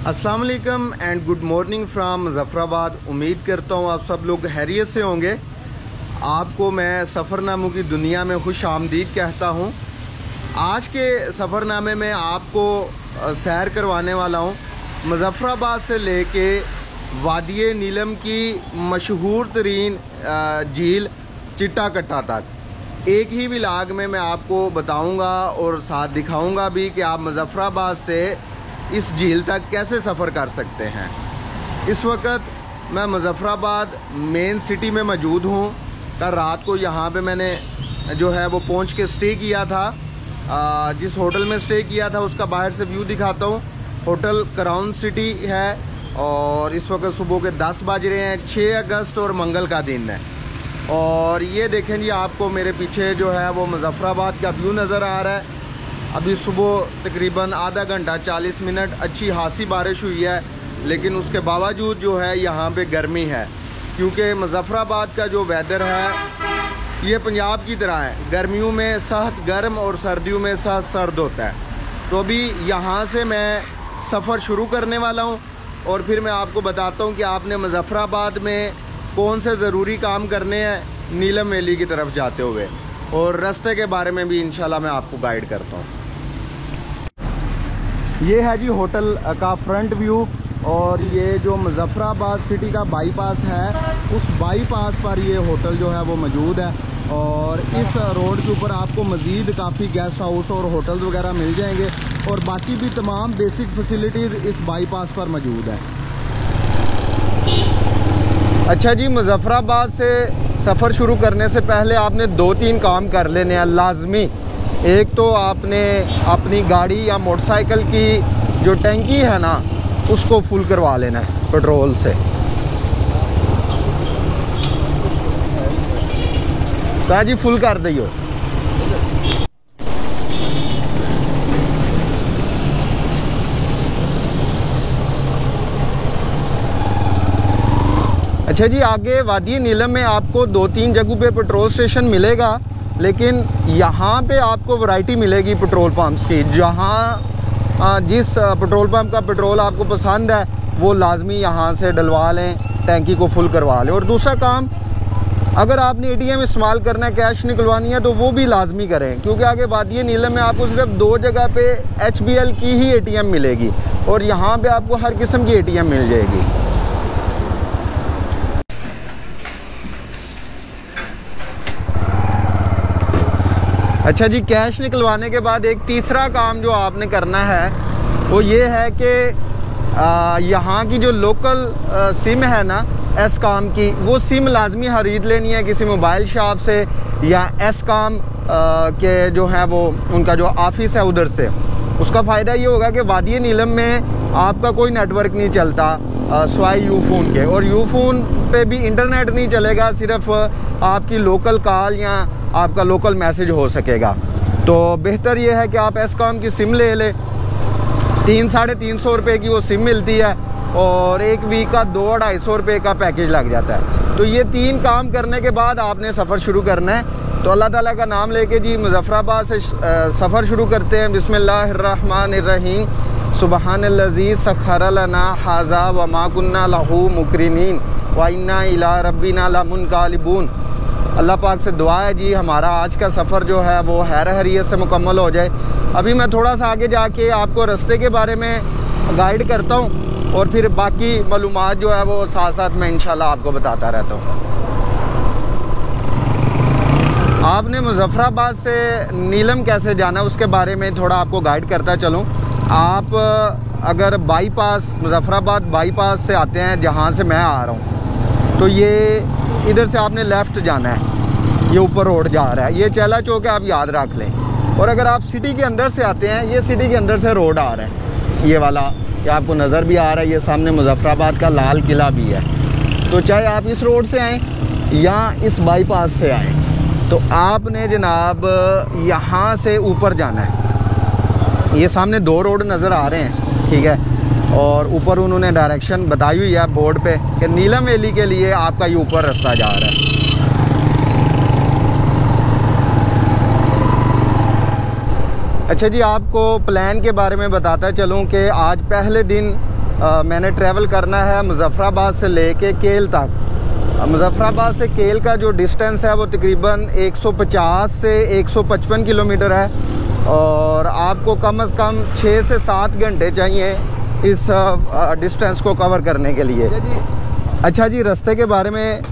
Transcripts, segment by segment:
अस्सलाम वालेकुम and good morning from Muzaffarabad. उम्मीद करता हूँ आप सब लोग खैरियत से होंगे। आपको मैं सफ़रनामों की दुनिया में खुश आमदीद कहता हूँ। आज के सफ़रनामे में आपको सैर करवाने वाला हूँ मुज़फ़्फ़राबाद से लेके वादी नीलम की मशहूर तरीन झील चिट्टा कट्टा तक। एक ही व्लॉग में मैं आपको बताऊँगा और साथ दिखाऊँगा भी कि आप मुज़फ़्फ़राबाद से इस झील तक कैसे सफ़र कर सकते हैं। इस वक्त मैं मुज़फ़्फ़राबाद मेन सिटी में मौजूद हूँ। कल रात को यहाँ पे मैंने जो है वो पहुँच के स्टे किया था। जिस होटल में स्टे किया था उसका बाहर से व्यू दिखाता हूँ। होटल क्राउन सिटी है और इस वक्त सुबह के 10 बज रहे हैं। 6 अगस्त और मंगल का दिन है। और ये देखें जी, आपको मेरे पीछे जो है वो मुज़फ़्फ़राबाद का व्यू नज़र आ रहा है। अभी सुबह तकरीबन आधा घंटा 40 मिनट अच्छी खासी बारिश हुई है, लेकिन उसके बावजूद जो है यहाँ पे गर्मी है, क्योंकि मुज़फ़्फ़राबाद का जो वेदर है ये पंजाब की तरह है। गर्मियों में सख्त गर्म और सर्दियों में सख्त सर्द होता है। तो अभी यहाँ से मैं सफ़र शुरू करने वाला हूँ और फिर मैं आपको बताता हूँ कि आपने मुज़फ़्फ़राबाद में कौन से ज़रूरी काम करने हैं नीलम वैली की तरफ जाते हुए, और रास्ते के बारे में भी इंशाल्लाह मैं आपको गाइड करता हूँ। ये है जी होटल का फ्रंट व्यू, और ये जो मुज़फ़्फ़राबाद सिटी का बाईपास है उस बाईपास पर ये होटल जो है वो मौजूद है। और इस रोड के ऊपर आपको मज़ीद काफ़ी गेस्ट हाउस और होटल्स वगैरह मिल जाएंगे, और बाकी भी तमाम बेसिक फैसिलिटीज़ इस बाईपास पर मौजूद है। अच्छा जी, मुज़फ़्फ़राबाद से सफ़र शुरू करने से पहले आपने 2-3 काम कर लेने हैं लाजमी। एक तो आपने अपनी गाड़ी या मोटरसाइकिल की जो टैंकी है ना उसको फुल करवा लेना है पेट्रोल से। उस्ताद जी फुल कर दियो। अच्छा जी, आगे वादी नीलम में आपको 2-3 जगहों पे पेट्रोल स्टेशन मिलेगा, लेकिन यहाँ पे आपको वैरायटी मिलेगी पेट्रोल पंप्स की। जहाँ जिस पेट्रोल पंप का पेट्रोल आपको पसंद है वो लाजमी यहाँ से डलवा लें, टैंकी को फुल करवा लें। और दूसरा काम, अगर आपने एटीएम इस्तेमाल करना है, कैश निकलवानी है, तो वो भी लाजमी करें, क्योंकि आगे वादी नीलम में आपको सिर्फ 2 जगह पे HBL की ही एटीएम मिलेगी और यहाँ पे आपको हर किस्म की एटीएम मिल जाएगी। अच्छा जी, कैश निकलवाने के बाद एक तीसरा काम जो आपने करना है वो ये है कि यहाँ की जो लोकल सिम है ना एस्कॉम की, वो सिम लाजमी ख़रीद लेनी है किसी मोबाइल शॉप से या एस्कॉम के जो है वो उनका जो ऑफिस है उधर से। उसका फ़ायदा ये होगा कि वादी नीलम में आपका कोई नेटवर्क नहीं चलता सिवाय यूफ़ोन के, और यूफ़ोन पे भी इंटरनेट नहीं चलेगा, सिर्फ आपकी लोकल कॉल या आपका लोकल मैसेज हो सकेगा। तो बेहतर ये है कि आप एस्कॉम की सिम ले लें। 300-350 रुपये की वो सिम मिलती है और एक वीक का 200-250 रुपये का पैकेज लग जाता है। तो ये 3 काम करने के बाद आपने सफ़र शुरू करना है। तो अल्लाह ताला का नाम लेके जी मुज़फ़्फ़राबाद से सफ़र शुरू करते हैं। बिस्मिल्लाहिर्रहमानिर्रहीम। सुबहानल्लज़ी सख़्खर लना हाज़ा व मा कुन्ना लहू मुक़रिनीन व इन्ना इला रब्बिना लमुनक़ालिबून। अल्लाह पाक से दुआ है जी हमारा आज का सफ़र जो है वो खैर खैरियत से मुकम्मल हो जाए। अभी मैं थोड़ा सा आगे जाके आपको रास्ते के बारे में गाइड करता हूँ और फिर बाकी मालूमात जो है वो साथ साथ मैं इंशाल्लाह आपको बताता रहता हूँ। आपने मुज़फ़्फ़राबाद से नीलम कैसे जाना है उसके बारे में थोड़ा आपको गाइड करता चलूँ। आप अगर बाईपास मुज़फ़्फ़राबाद बाईपास से आते हैं, जहाँ से मैं आ रहा हूँ, तो ये इधर से आपने लेफ़्ट जाना है। ये ऊपर रोड जा रहा है, ये चेला चौक है, आप याद रख लें। और अगर आप सिटी के अंदर से आते हैं, ये सिटी के अंदर से रोड आ रहा है, ये वाला, ये आपको नज़र भी आ रहा है। ये सामने मुज़फ़्फ़राबाद का लाल किला भी है। तो चाहे आप इस रोड से आएँ या इस बाईपास से आएँ, तो आपने जनाब यहाँ से ऊपर जाना है। ये सामने 2 रोड नज़र आ रहे हैं, ठीक है, और ऊपर उन्होंने डायरेक्शन बताई हुई है बोर्ड पे कि नीलम वैली के लिए आपका ये ऊपर रास्ता जा रहा है। अच्छा जी, आपको प्लान के बारे में बताता चलूँ कि आज पहले दिन मैंने ट्रैवल करना है मुज़फ़्फ़राबाद से लेके केल तक। मुज़फ़्फ़राबाद से केल का जो डिस्टेंस है वो तकरीबन 150 से 155 किलोमीटर है और आपको कम से कम 6 से 7 घंटे चाहिए इस डिस्टेंस को कवर करने के लिए। अच्छा जी, रास्ते के बारे में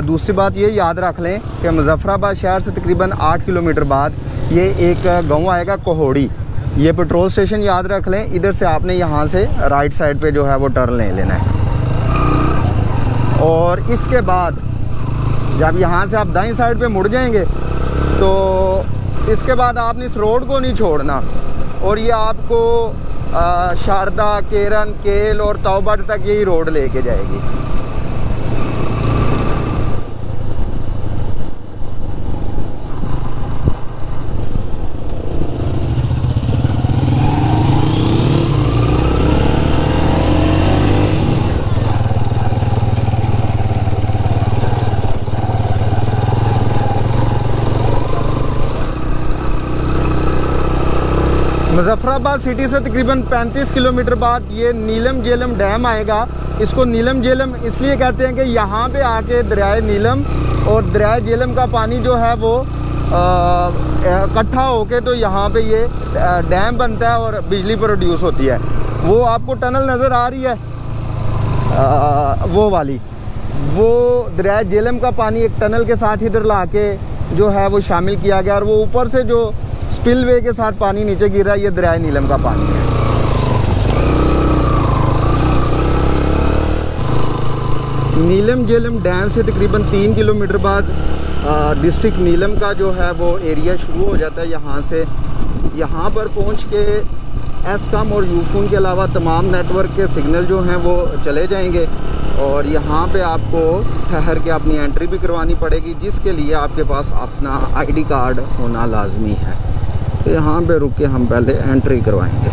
दूसरी बात ये याद रख लें कि मुज़फ़्फ़राबाद शहर से तकरीबन 8 किलोमीटर बाद ये एक गांव आएगा कोहोड़ी। ये पेट्रोल स्टेशन याद रख लें। इधर से आपने यहाँ से राइट साइड पे जो है वो टर्न ले लेना है और इसके बाद जब यहाँ से आप दाईं साइड पे मुड़ जाएंगे तो इसके बाद आपने इस रोड को नहीं छोड़ना और ये आपको शारदा, केरन, केल और तौबा तक यही रोड लेके जाएगी। मुज़फ़्फ़राबाद सिटी से तकरीबन 35 किलोमीटर बाद ये नीलम झेलम डैम आएगा। इसको नीलम झेलम इसलिए कहते हैं कि यहाँ पे आके दरियाए नीलम और दरियाए झेलम का पानी जो है वो इकट्ठा होके तो यहाँ पे ये डैम बनता है और बिजली प्रोड्यूस होती है। वो आपको टनल नज़र आ रही है वो वाली, वो दरियाए झेलम का पानी एक टनल के साथ इधर ला के जो है वो शामिल किया गया और वो ऊपर से जो स्पिलवे के साथ पानी नीचे गिर रहा है ये दरियाए नीलम का पानी है। नीलम झेलम डैम से तकरीबन 3 किलोमीटर बाद डिस्ट्रिक्ट नीलम का जो है वो एरिया शुरू हो जाता है। यहाँ से यहाँ पर पहुँच के एस्कॉम और यूफोन के अलावा तमाम नेटवर्क के सिग्नल जो हैं वो चले जाएंगे और यहाँ पे आपको ठहर के अपनी एंट्री भी करवानी पड़ेगी, जिसके लिए आपके पास अपना आईडी कार्ड होना लाजमी है। तो यहाँ पे रुक के हम पहले एंट्री करवाएंगे।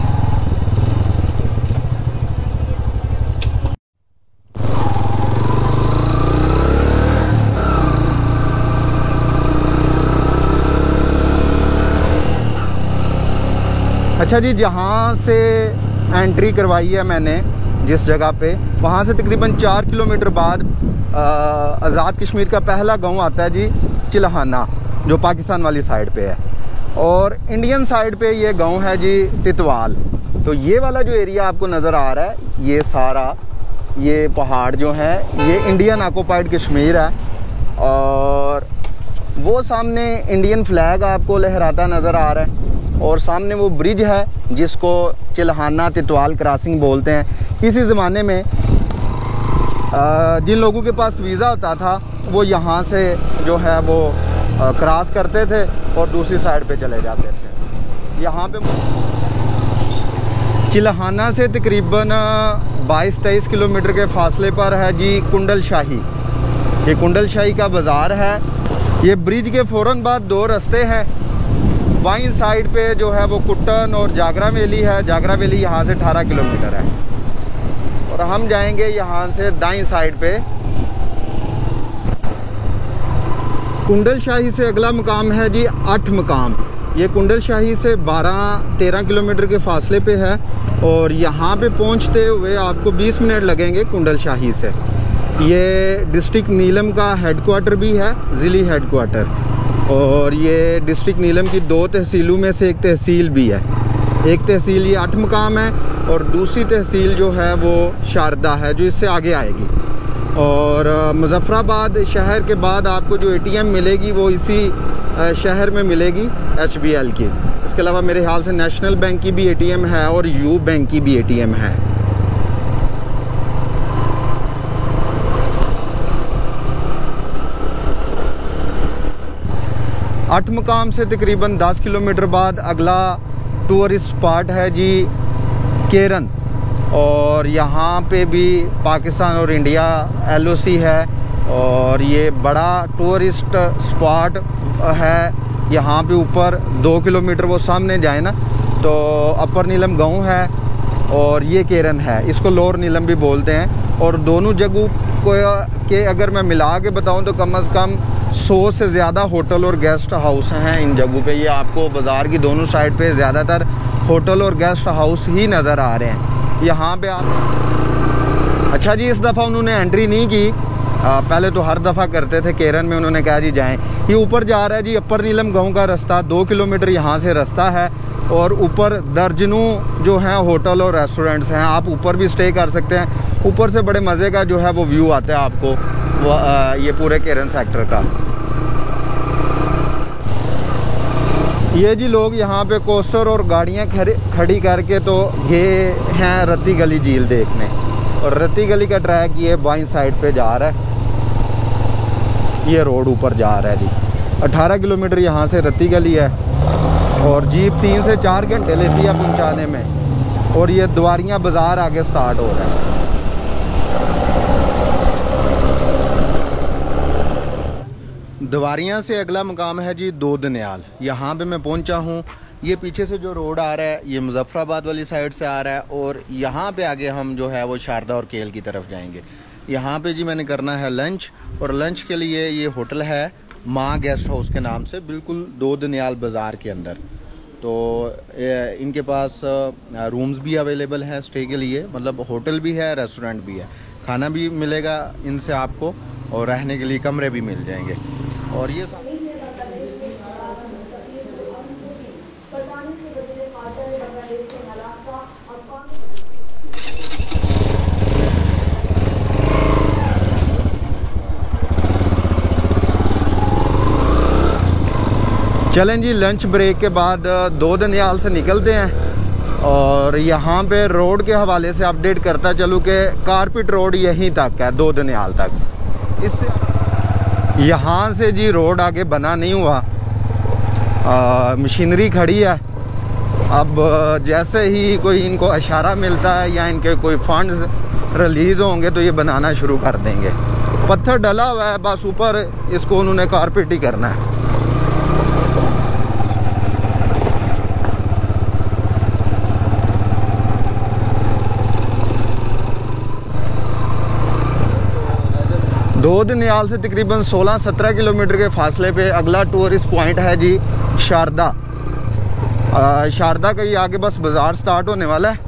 अच्छा जी, जहाँ से एंट्री करवाई है मैंने जिस जगह पे, वहाँ से तकरीबन 4 किलोमीटर बाद आज़ाद कश्मीर का पहला गांव आता है जी, चिल्हाना, जो पाकिस्तान वाली साइड पे है और इंडियन साइड पे ये गांव है जी तितवाल। तो ये वाला जो एरिया आपको नज़र आ रहा है ये सारा ये पहाड़ जो है ये इंडियन ऑक्युपाइड कश्मीर है और वो सामने इंडियन फ्लैग आपको लहराता नज़र आ रहा है और सामने वो ब्रिज है जिसको चिल्हाना तितवाल क्रॉसिंग बोलते हैं। इसी ज़माने में जिन लोगों के पास वीज़ा होता था वो यहाँ से जो है वो क्रॉस करते थे और दूसरी साइड पे चले जाते थे। यहाँ पे चिल्हाना से तकरीबन 22-23 किलोमीटर के फासले पर है जी कुंडल शाही। ये कुंडल शाही का बाज़ार है। ये ब्रिज के फ़ौरन बाद 2 रास्ते हैं। बाईं साइड पे जो है वो कुट्टन और जागरा वैली है। जागरा वैली यहाँ से 18 किलोमीटर है और हम जाएंगे यहाँ से दाईं साइड पे। कुंडल शाही से अगला मुकाम है जी 8 मुकाम। ये कुंडल शाही से 12-13 किलोमीटर के फासले पे है और यहाँ पे पहुँचते हुए आपको 20 मिनट लगेंगे कुंडल शाही से। ये डिस्ट्रिक्ट नीलम का हेडक्वार्टर भी है, ज़िली हेडक्वार्टर, और ये डिस्ट्रिक्ट नीलम की 2 तहसीलों में से एक तहसील भी है। एक तहसील ये 8 मुकाम है और दूसरी तहसील जो है वो शारदा है जो इससे आगे आएगी। और मुज़फ़्फ़राबाद शहर के बाद आपको जो ATM मिलेगी वो इसी शहर में मिलेगी HBL की। इसके अलावा मेरे ख्याल से नेशनल बैंक की भी ATM है और यू बैंक की भी ATM है। आठ मुकाम से तकरीबन 10 किलोमीटर बाद अगला टूरिस्ट स्पॉट है जी केरन और यहाँ पे भी पाकिस्तान और इंडिया LOC है और ये बड़ा टूरिस्ट स्पॉट है। यहाँ पे ऊपर 2 किलोमीटर वो सामने जाए ना तो अपर नीलम गांव है और ये केरन है। इसको लोअर नीलम भी बोलते हैं और दोनों जगहों को के अगर मैं मिला के बताऊँ तो कम से कम 100 से ज़्यादा होटल और गेस्ट हाउस हैं इन जगहों पे। ये आपको बाज़ार की दोनों साइड पे ज़्यादातर होटल और गेस्ट हाउस ही नज़र आ रहे हैं। यहाँ पे आप अच्छा जी, इस दफ़ा उन्होंने एंट्री नहीं की, पहले तो हर दफ़ा करते थे। केरन में उन्होंने कहा जी जाएं। ये ऊपर जा रहा है जी अपर नीलम गाँव का रास्ता, 2 किलोमीटर यहाँ से रास्ता है और ऊपर दर्जनों जो हैं होटल और रेस्टोरेंट्स हैं। आप ऊपर भी स्टे कर सकते हैं। ऊपर से बड़े मज़े का जो है वो व्यू आता है आपको ये पूरे केरन सेक्टर का। ये जी लोग यहाँ पे कोस्टर और गाड़ियाँ खड़ी करके तो ये हैं रत्ती गली झील देखने, और रत्ती गली का ट्रैक ये बाईं साइड पे जा रहा है, ये रोड ऊपर जा रहा है जी। 18 किलोमीटर यहाँ से रत्ती गली है और जीप 3 से 4 घंटे लेती है पहुँचाने में। और ये द्वारियाँ बाज़ार आगे स्टार्ट हो रहा है। द्वारियाँ से अगला मुकाम है जी दो दनियाल। यहाँ पे मैं पहुँचा हूँ। ये पीछे से जो रोड आ रहा है ये मुजफ्फराबाद वाली साइड से आ रहा है और यहाँ पे आगे हम जो है वो शारदा और केल की तरफ जाएंगे। यहाँ पे जी मैंने करना है लंच, और लंच के लिए ये होटल है माँ गेस्ट हाउस के नाम से, बिल्कुल दो दनियाल बाज़ार के अंदर। तो इनके पास रूम्स भी अवेलेबल हैं स्टे के लिए, मतलब होटल भी है, रेस्टोरेंट भी है, खाना भी मिलेगा इनसे आपको और रहने के लिए कमरे भी मिल जाएंगे। और ये चलें जी, लंच ब्रेक के बाद दो दनियाल से निकलते हैं। और यहाँ पे रोड के हवाले से अपडेट करता चलूँ कि कारपेट रोड यहीं तक है, दो दनियाल तक। इससे यहाँ से जी रोड आगे बना नहीं हुआ, मशीनरी खड़ी है। अब जैसे ही कोई इनको इशारा मिलता है या इनके कोई फंड्स रिलीज़ होंगे तो ये बनाना शुरू कर देंगे। पत्थर डला हुआ है, बस ऊपर इसको उन्होंने कारपेट ही करना है। दो दनियाल से तकरीबन 16-17 किलोमीटर के फासले पे अगला टूरिस्ट पॉइंट है जी शारदा। शारदा का ये आगे बस बाज़ार स्टार्ट होने वाला है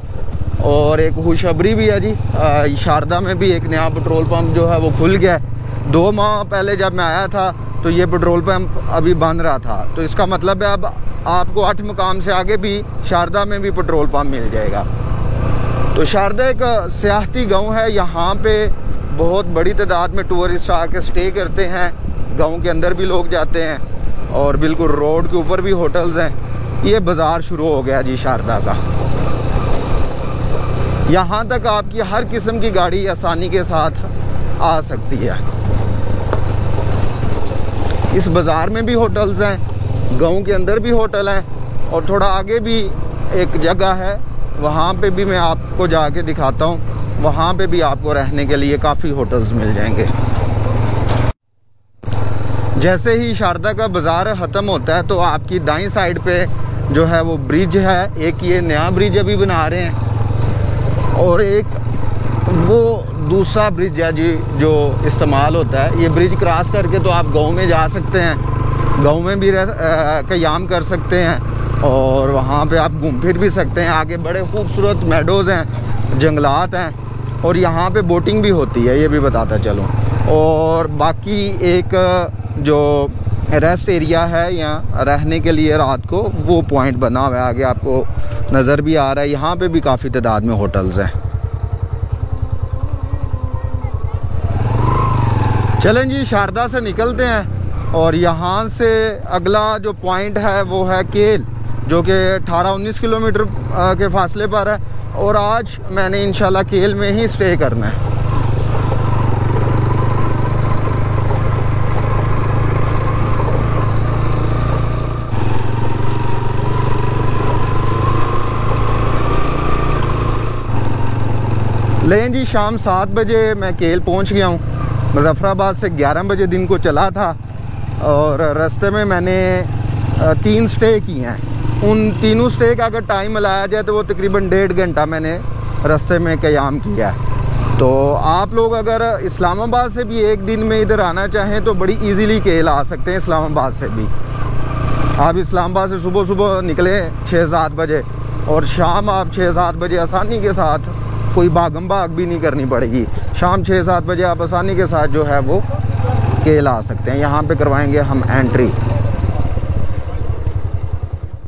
और एक खुशखबरी भी है जी। शारदा में भी एक नया पेट्रोल पंप जो है वो खुल गया है। 2 माह पहले जब मैं आया था तो ये पेट्रोल पंप अभी बन रहा था, तो इसका मतलब है अब आपको 8 मुकाम से आगे भी शारदा में भी पेट्रोल पंप मिल जाएगा। तो शारदा एक सियाहती गाँव है, यहाँ पे बहुत बड़ी तादाद में टूरिस्ट आके स्टे करते हैं। गांव के अंदर भी लोग जाते हैं और बिल्कुल रोड के ऊपर भी होटल्स हैं। ये बाज़ार शुरू हो गया जी शारदा का। यहाँ तक आपकी हर किस्म की गाड़ी आसानी के साथ आ सकती है। इस बाज़ार में भी होटल्स हैं, गांव के अंदर भी होटल हैं और थोड़ा आगे भी एक जगह है, वहाँ पे भी मैं आपको जाके दिखाता हूँ। वहाँ पे भी आपको रहने के लिए काफ़ी होटल्स मिल जाएंगे। जैसे ही शारदा का बाज़ार ख़त्म होता है तो आपकी दाईं साइड पे जो है वो ब्रिज है। एक ये नया ब्रिज अभी बना रहे हैं और एक वो दूसरा ब्रिज है जी जो इस्तेमाल होता है। ये ब्रिज क्रॉस करके तो आप गाँव में जा सकते हैं, गाँव में भी क़याम कर सकते हैं और वहाँ पे आप घूम फिर भी सकते हैं। आगे बड़े खूबसूरत मेडोज़ हैं, जंगलात हैं और यहाँ पे बोटिंग भी होती है, ये भी बताता चलूँ। और बाकी एक जो रेस्ट एरिया है यहाँ रहने के लिए रात को, वो पॉइंट बना हुआ है, आगे आपको नज़र भी आ रहा है। यहाँ पे भी काफ़ी तादाद में होटल्स हैं। चलें जी, शारदा से निकलते हैं और यहाँ से अगला जो पॉइंट है वो है केल, जो कि 18-19 किलोमीटर के फासले पर है। और आज मैंने इंशाल्लाह केल में ही स्टे करना है। लें जी, शाम 7 बजे मैं केल पहुंच गया हूं। मुजफ्फराबाद से 11 बजे दिन को चला था और रास्ते में मैंने 3 स्टे किए हैं। उन तीनों स्टे का अगर टाइम मिलाया जाए तो वो तकरीबन 1.5 घंटा मैंने रास्ते में क़याम किया है। तो आप लोग अगर इस्लामाबाद से भी एक दिन में इधर आना चाहें तो बड़ी इजीली केल आ सकते हैं। इस्लामाबाद से भी आप इस्लामाबाद से सुबह सुबह निकले 6-7 बजे और शाम आप 6-7 बजे आसानी के साथ, कोई भागम भाग भी नहीं करनी पड़ेगी, शाम 6-7 बजे आप आसानी के साथ जो है वो केल आ सकते हैं। यहाँ पे करवाएंगे हम एंट्री।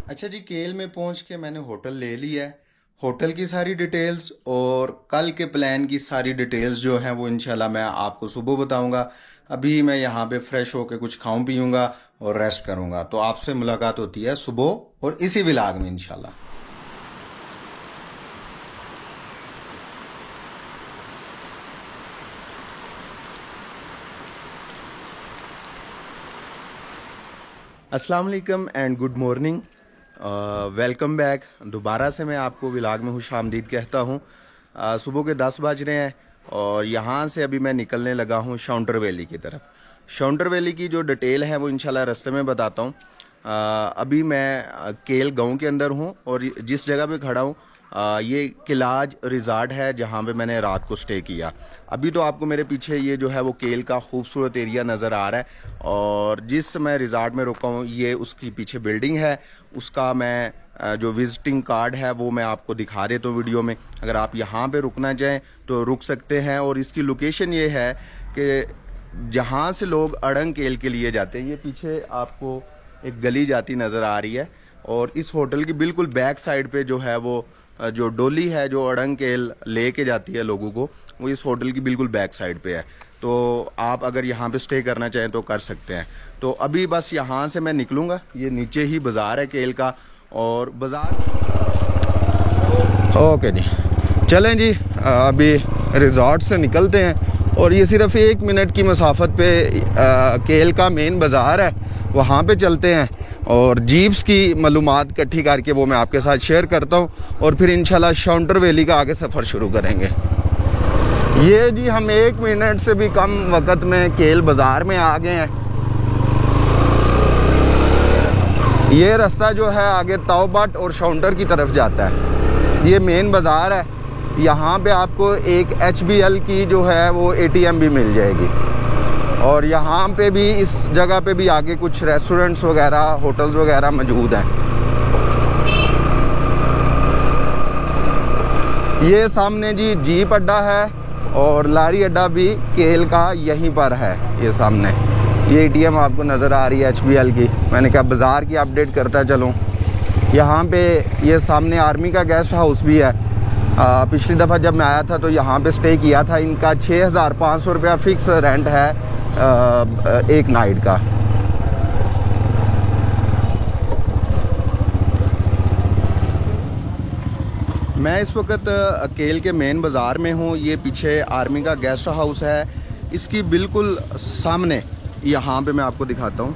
अच्छा जी, केल में पहुँच के मैंने होटल ले लिया है। होटल की सारी डिटेल्स और कल के प्लान की सारी डिटेल्स जो हैं वो इंशाल्लाह मैं आपको सुबह बताऊंगा। अभी मैं यहाँ पे फ्रेश होके कुछ खाऊं पीऊंगा और रेस्ट करूंगा। तो आपसे मुलाकात होती है सुबह और इसी व्लॉग में इंशाल्लाह। अस्सलाम वालेकुम and good morning, welcome back. दोबारा से मैं आपको व्लॉग में खुशामदीद कहता हूँ। सुबह के 10 बज रहे हैं और यहाँ से अभी मैं निकलने लगा हूँ शाउंटर वैली की तरफ। शाउंटर वैली की जो डिटेल है वो इंशाल्लाह रास्ते में बताता हूँ। अभी मैं केल गांव के अंदर हूँ और जिस जगह पे खड़ा हूँ ये किलाज रिज़ॉर्ट है जहाँ पे मैंने रात को स्टे किया। अभी तो आपको मेरे पीछे ये जो है वो केल का खूबसूरत एरिया नज़र आ रहा है और जिस मैं रिज़ॉर्ट में रुका हूँ ये उसकी पीछे बिल्डिंग है। उसका मैं जो विजिटिंग कार्ड है वो मैं आपको दिखा देता हूँ वीडियो में। अगर आप यहाँ पे रुकना चाहें तो रुक सकते हैं। और इसकी लोकेशन ये है कि जहाँ से लोग अड़ंग केल के लिए जाते हैं, ये पीछे आपको एक गली जाती नज़र आ रही है और इस होटल की बिल्कुल बैक साइड पे जो है वो जो डोली है जो अड़ंग केल लेके जाती है लोगों को, वो इस होटल की बिल्कुल बैक साइड पे है। तो आप अगर यहाँ पे स्टे करना चाहें तो कर सकते हैं। तो अभी बस यहाँ से मैं निकलूँगा। ये नीचे ही बाज़ार है केल का और बाज़ार। ओके जी, चलें जी, अभी रिजॉर्ट से निकलते हैं और ये सिर्फ 1 मिनट की मसाफत पे केल का मेन बाज़ार है, वहाँ पे चलते हैं और जीप्स की मालूमात इकट्ठी करके वो मैं आपके साथ शेयर करता हूँ और फिर इंशाल्लाह शाउंटर वैली का आगे सफ़र शुरू करेंगे। ये जी हम 1 मिनट से भी कम वक्त में केल बाज़ार में आ गए हैं। ये रास्ता जो है आगे तौबट और शाउंटर की तरफ जाता है। ये मेन बाज़ार है। यहाँ पे आपको एक HBL की जो है वो ATM भी मिल जाएगी और यहाँ पे भी इस जगह पे भी आगे कुछ रेस्टोरेंट्स वगैरह होटल्स वगैरह मौजूद हैं। ये सामने जी जीप अड्डा है और लारी अड्डा भी केल का यहीं पर है। ये सामने ये ATM आपको नज़र आ रही है HBL की। मैंने कहा बाज़ार की अपडेट करता चलूँ। यहाँ पे ये सामने आर्मी का गेस्ट हाउस भी है। पिछली दफ़ा जब मैं आया था तो यहाँ पे स्टे किया था। इनका 6500 रुपया फ़िक्स रेंट है एक नाइट का। मैं इस वक्त केल के मेन बाज़ार में हूँ। ये पीछे आर्मी का गेस्ट हाउस है, इसकी बिल्कुल सामने यहाँ पे मैं आपको दिखाता हूँ।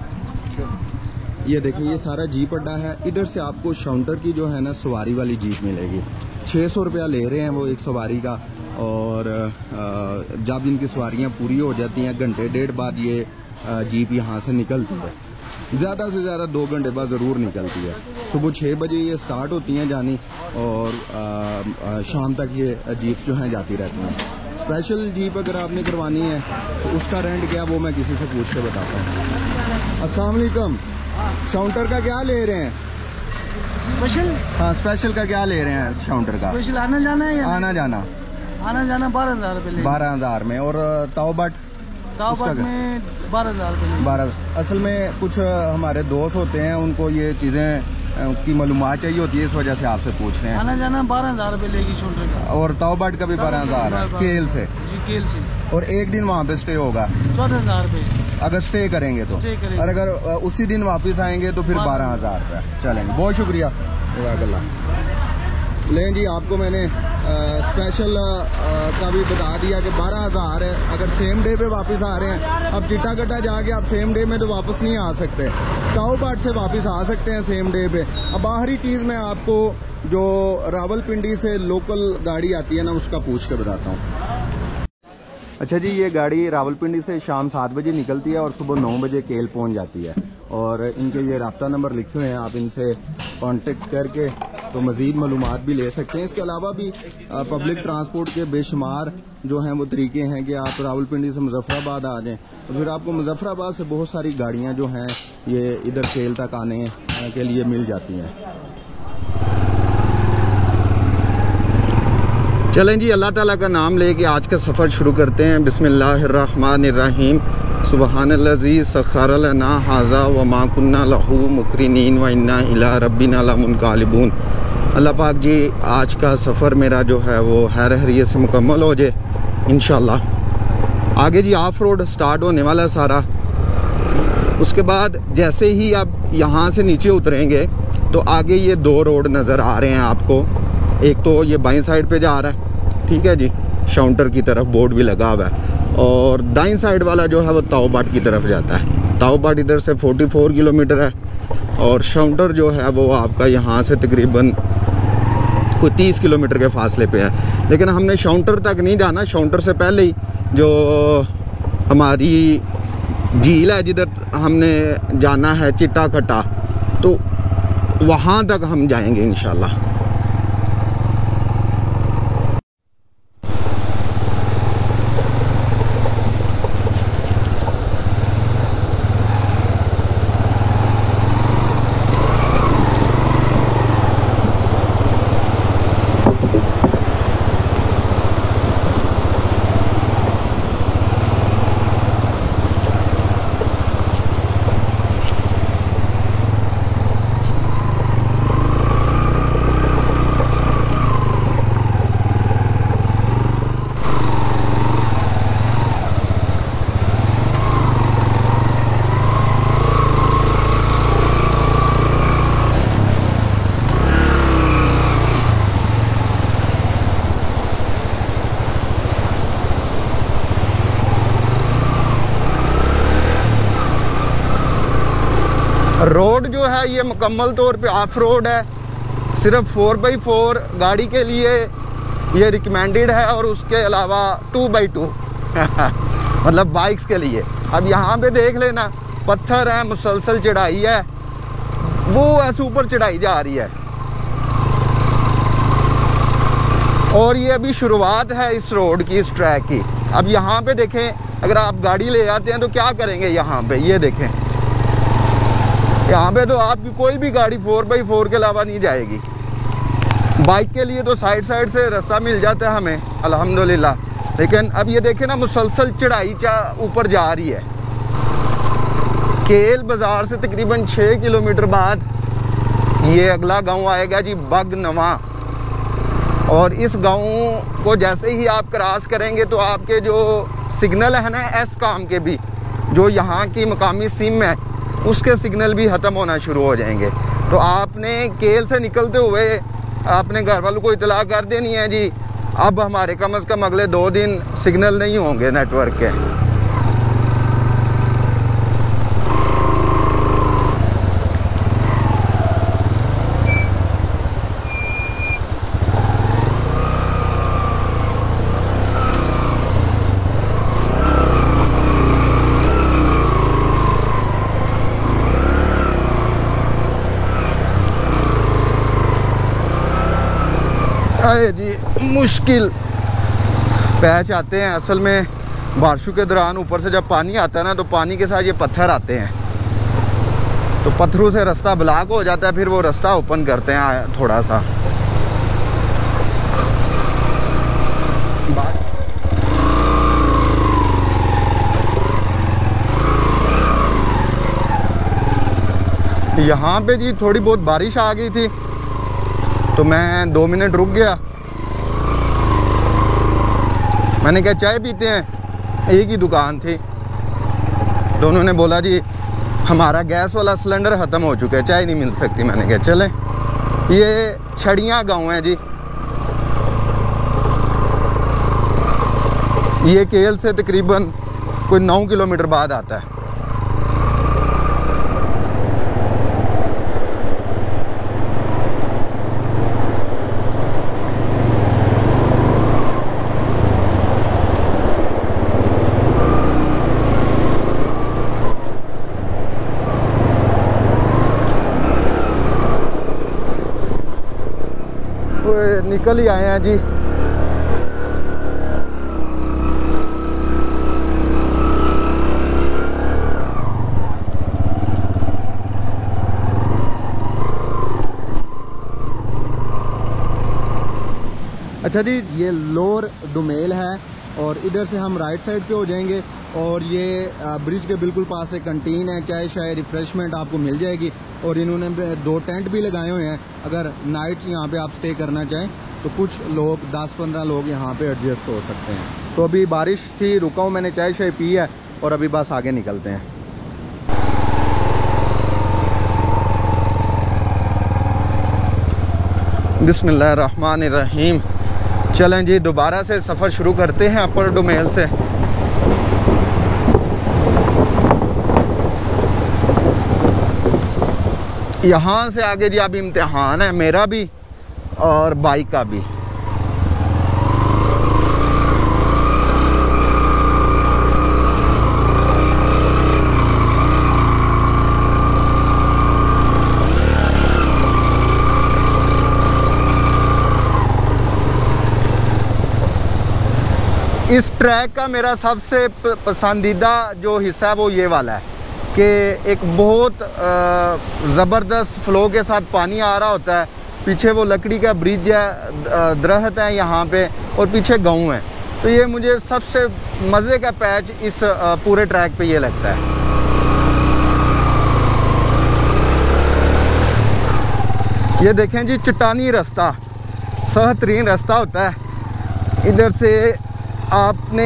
ये देखिए ये सारा जीप अड्डा है। इधर से आपको शाउंटर की जो है ना सवारी वाली जीप मिलेगी। 600 रुपया ले रहे हैं वो एक सवारी का और जब इनकी सवारियाँ पूरी हो जाती हैं घंटे 1.5 बाद ये जीप यहाँ से निकलती है। ज़्यादा से ज़्यादा 2 घंटे बाद ज़रूर निकलती है। सुबह 6 बजे ये स्टार्ट होती हैं जानी और शाम तक ये जीप्स जो हैं जाती रहती हैं। स्पेशल जीप अगर आपने करवानी है तो उसका रेंट क्या वो मैं किसी से पूछ के बताता हूँ। अस्सलाम वालेकुम, शाउंटर का क्या ले रहे हैं? स्पेशल? हाँ, स्पेशल का क्या ले रहे हैं शाउंटर का? स्पेशल आना जाना है या आना जाना? आना जाना 12,000 रुपये। 12,000 में। और तौबट में 12,000 रुपये। 12। असल में कुछ हमारे दोस्त होते हैं उनको ये चीज़ें की मालूमात चाहिए होती है, इस वजह से आपसे पूछ रहे हैं। आना जाना 12,000 रुपये लेगी शाउंटर का। और तौबट का भी 12,000 है केल से? जी केल से। और एक दिन वहाँ पे स्टे होगा 14,000 रुपये अगर स्टे करेंगे तो। और अगर उसी दिन वापस आएंगे तो फिर 12,000 रुपये चलेंगे। बहुत शुक्रिया। लें जी, आपको मैंने स्पेशल का भी बता दिया कि 12,000 है। अगर सेम डे पे वापस आ रहे हैं, अब चिट्टागट्टा जाके आप सेम डे में तो वापस नहीं आ सकते, तौबट से वापस आ सकते हैं सेम डे पे। अब आखिरी चीज़ मैं आपको जो रावलपिंडी से लोकल गाड़ी आती है ना उसका पूछ के बताता हूँ। अच्छा जी, ये गाड़ी रावलपिंडी से शाम 7 बजे निकलती है और सुबह 9 बजे केल पहुँच जाती है। और इनके ये रब्ता नंबर लिखे हुए हैं, आप इनसे कांटेक्ट करके तो मज़ीद मालूमात भी ले सकते हैं। इसके अलावा भी पब्लिक ट्रांसपोर्ट के बेशुमार जो हैं वो तरीके हैं कि आप रावलपिंडी से मुजफ्फराबाद आ जाएं तो फिर आपको मुजफ्फराबाद से बहुत सारी गाड़ियां जो हैं ये इधर केल तक आने के लिए मिल जाती हैं। चलें जी, अल्लाह ताला का नाम लेके आज का सफ़र शुरू करते हैं। बिस्मिल्लाहिर्रहमानिर्रहीम। सुबहानल्लज़ी सख़्खर लना हाज़ा व मा कुन्ना लहू मुक़रिनीन व इन्ना इला रब्बिना लमुनक़ालिबून। अल्लाह पाक जी आज का सफ़र मेरा जो है वो खैर खैरियत से मुकम्मल हो जाए इंशाअल्लाह। आगे जी ऑफ रोड स्टार्ट होने वाला है सारा। उसके बाद जैसे ही आप यहाँ से नीचे उतरेंगे तो आगे ये दो रोड नज़र आ रहे हैं आपको। एक तो ये बाईं साइड पे जा रहा है, ठीक है जी, शाउंटर की तरफ बोर्ड भी लगा हुआ है, और दाईं साइड वाला जो है वो ताओबाट की तरफ जाता है। ताओबाट इधर से 44 किलोमीटर है और शाउंटर जो है वो आपका यहाँ से तकरीबन कोई 30 किलोमीटर के फासले पे है। लेकिन हमने शाउंटर तक नहीं जाना, शाउंटर से पहले ही जो हमारी झील है जिधर हमने जाना है चिट्टा कट्टा, तो वहाँ तक हम जाएंगे इंशाल्लाह। रोड जो है ये मुकम्मल तौर पे ऑफ रोड है, सिर्फ 4x4 गाड़ी के लिए ये रिकमेंडेड है और उसके अलावा 2x2 मतलब बाइक्स के लिए। अब यहाँ पे देख लेना पत्थर है, मुसलसल चढ़ाई है, वो ऐसे ऊपर चढ़ाई जा रही है। और ये अभी शुरुआत है इस रोड की, इस ट्रैक की। अब यहाँ पे देखें, अगर आप गाड़ी ले जाते हैं तो क्या करेंगे यहाँ पे, ये देखें यहाँ पे तो आपकी कोई भी गाड़ी 4x4 के अलावा नहीं जाएगी। बाइक के लिए तो साइड से रास्ता मिल जाता है हमें अल्हम्दुलिल्लाह, लेकिन अब ये देखें ना मुसलसल चढ़ाई ऊपर जा रही है। केल बाज़ार से तकरीबन 6 किलोमीटर बाद ये अगला गांव आएगा जी, बगनवा। और इस गांव को जैसे ही आप क्रॉस करेंगे तो आपके जो सिग्नल है ना एस काम के भी, जो यहाँ की मकामी सिम है, उसके सिग्नल भी ख़त्म होना शुरू हो जाएंगे। तो आपने केल से निकलते हुए अपने घर वालों को इतला कर देनी है जी, अब हमारे कम से कम अगले 2 दिन सिग्नल नहीं होंगे नेटवर्क के। अरे जी मुश्किल पैच आते हैं असल में बारिशों के दौरान। ऊपर से जब पानी आता है ना तो पानी के साथ ये पत्थर आते हैं, तो पत्थरों से रास्ता ब्लॉक हो जाता है, फिर वो रास्ता ओपन करते हैं थोड़ा सा। यहाँ पे जी थोड़ी बहुत बारिश आ गई थी तो मैं 2 मिनट रुक गया। मैंने कहा चाय पीते हैं, एक ही दुकान थी, तो उन्होंने बोला जी हमारा गैस वाला सिलेंडर ख़त्म हो चुका है, चाय नहीं मिल सकती। मैंने कहा चलें। ये छड़ियाँ गांव है जी, ये केल से तकरीबन कोई 9 किलोमीटर बाद आता है। निकल ही आए हैं जी। अच्छा जी, ये लोअर डुमेल है और इधर से हम राइट साइड पे हो जाएंगे और ये ब्रिज के बिल्कुल पास एक कंटीन है, चाय शाय रिफ्रेशमेंट आपको मिल जाएगी। और इन्होंने 2 टेंट भी लगाए हुए हैं, अगर नाइट यहाँ पे आप स्टे करना चाहें तो कुछ लोग 10-15 लोग यहाँ पे एडजस्ट हो सकते हैं। तो अभी बारिश थी, रुका हूँ, मैंने चाय शाय पी है और अभी बस आगे निकलते हैं। बिस्मिल्लाहिर्रहमानिर्रहीम। चलें जी, दोबारा से सफ़र शुरू करते हैं अपर डुमेल से। यहाँ से आगे जी अभी इम्तिहान है, मेरा भी और बाइक का भी। इस ट्रैक का मेरा सबसे पसंदीदा जो हिस्सा है वो ये वाला है कि एक बहुत ज़बरदस्त फ़्लो के साथ पानी आ रहा होता है, पीछे वो लकड़ी का ब्रिज है, दरख्त है यहाँ पे और पीछे गांव है। तो ये मुझे सबसे मज़े का पैच इस पूरे ट्रैक पे ये लगता है। ये देखें जी, चट्टानी रास्ता, सख्त-तरीन रास्ता होता है। इधर से आपने